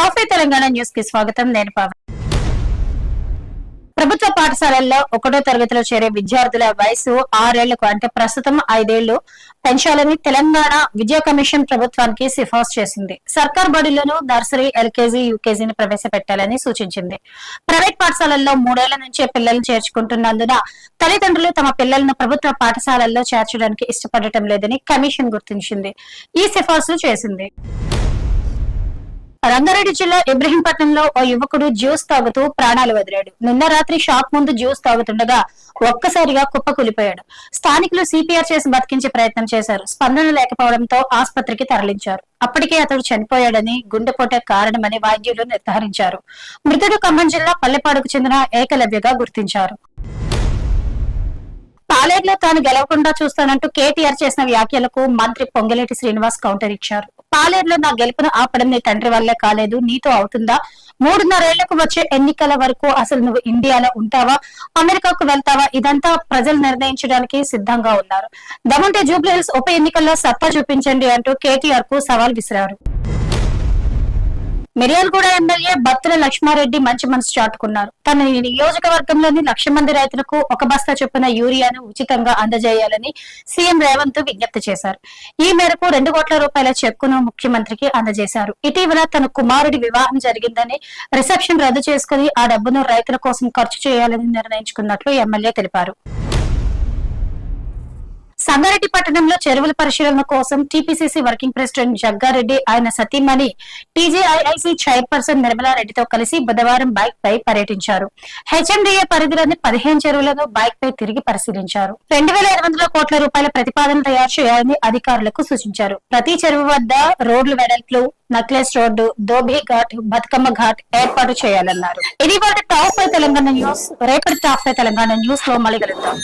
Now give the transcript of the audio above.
Toffee Telangana news కి స్వాగతం. నేను పవన్. ప్రభుత్వ పాఠశాలల్లో 1వ తరగతిలో చేరే విద్యార్థుల వయసు 6 ఏళ్లకు అంటే ప్రస్తుతం 5 ఏళ్లు పెంచాలని తెలంగాణ విద్యా కమిషన్ ప్రభుత్వానికి సిఫార్సు చేసింది. సర్కార్ బడుల్లోనూ నర్సరీ, ఎల్కేజీ, యూకేజీని ప్రవేశపెట్టాలని సూచించింది. ప్రైవేట్ పాఠశాలల్లో 3 ఏళ్ల నుంచే పిల్లలను చేర్చుకుంటున్నందున తల్లిదండ్రులు తమ పిల్లలను ప్రభుత్వ పాఠశాలల్లో చేర్చడానికి ఇష్టపడటం లేదని కమిషన్ గుర్తించింది. ఈ సిఫార్సులు చేసింది. రంగారెడ్డి జిల్లా ఇబ్రహీంపట్నంలో ఓ యువకుడు జ్యూస్ తాగుతూ ప్రాణాలు వదిలాడు. నిన్న రాత్రి షాప్ ముందు జ్యూస్ తాగుతుండగా ఒక్కసారిగా కుప్పకూలిపోయాడు. స్థానికులు సిపిఆర్ చేసి బతికించే ప్రయత్నం చేశారు. స్పందన లేకపోవడంతో ఆసుపత్రికి తరలించారు. అప్పటికే అతడు చనిపోయాడని, గుండెపోటే కారణమని వైద్యులు నిర్ధారించారు. మృతుడు ఖమ్మం జిల్లా పల్లెపాడుకు చెందిన ఏకలవ్యగా గుర్తించారు. పాలేరులో తాను గెలవకుండా చూస్తానంటూ కేటీఆర్ చేసిన వ్యాఖ్యలకు మంత్రి పొంగిలేటి శ్రీనివాస్ కౌంటర్ ఇచ్చారు. పాలేరులో నా గెలుపును ఆపడం నీ తండ్రి వల్లే కాలేదు, నీతో అవుతుందా? 3.5 ఏళ్లకు వచ్చే ఎన్నికల వరకు అసలు నువ్వు ఇండియాలో ఉంటావా, అమెరికాకు వెళ్తావా? ఇదంతా ప్రజలు నిర్ణయించడానికి సిద్ధంగా ఉన్నారు. దమ్ముంటే జూబ్లీహిల్స్ ఉప ఎన్నికల్లో సత్తా చూపించండి అంటూ కేటీఆర్ కు సవాల్ విసిరారు. మిర్యాలగూడ ఎమ్మెల్యే బత్తుల లక్ష్మారెడ్డి మంచి మనసు చాటుకున్నారు. తన నియోజకవర్గంలోని 1,00,000 మంది రైతులకు 1 బస్తా చొప్పున యూరియాను ఉచితంగా అందజేయాలని సీఎం రేవంత్ విజ్ఞప్తి చేశారు. ఈ మేరకు 2 కోట్ల రూపాయల చెక్కును ముఖ్యమంత్రికి అందజేశారు. ఇటీవల తన కుమారుడి వివాహం జరిగిందని రిసెప్షన్ రద్దు చేసుకుని ఆ డబ్బును రైతుల కోసం ఖర్చు చేయాలని నిర్ణయించుకున్నట్లు ఎమ్మెల్యే తెలిపారు. సంగారెడ్డి పట్టణంలో చెరువుల పరిశీలన కోసం టీపీసీసీ వర్కింగ్ ప్రెసిడెంట్ జగ్గారెడ్డి ఆయన సతీమణి టీజేఐఐసీ చైర్పర్సన్ నిర్మలారెడ్డితో కలిసి బుధవారం బైక్ పై పర్యటించారు. హెచ్ఎండిఏ పరిధిలోని 15 చెరువులను బైక్ పై తిరిగి పరిశీలించారు. 2,500 కోట్ల రూపాయల ప్రతిపాదన తయారు చేయాలని అధికారులకు సూచించారు. ప్రతి చెరువు వద్ద రోడ్లు వెడల్పులు, నక్లెస్ రోడ్డు, దోబీ ఘాట్, బతుకమ్మ ఘాట్ ఏర్పాటు చేయాలన్నారు. ఇది వాటి టాప్ 5 తెలంగాణ న్యూస్. రేపటి టాప్ 5 తెలంగాణ న్యూస్ లో మళ్ళీ కలుద్దాం.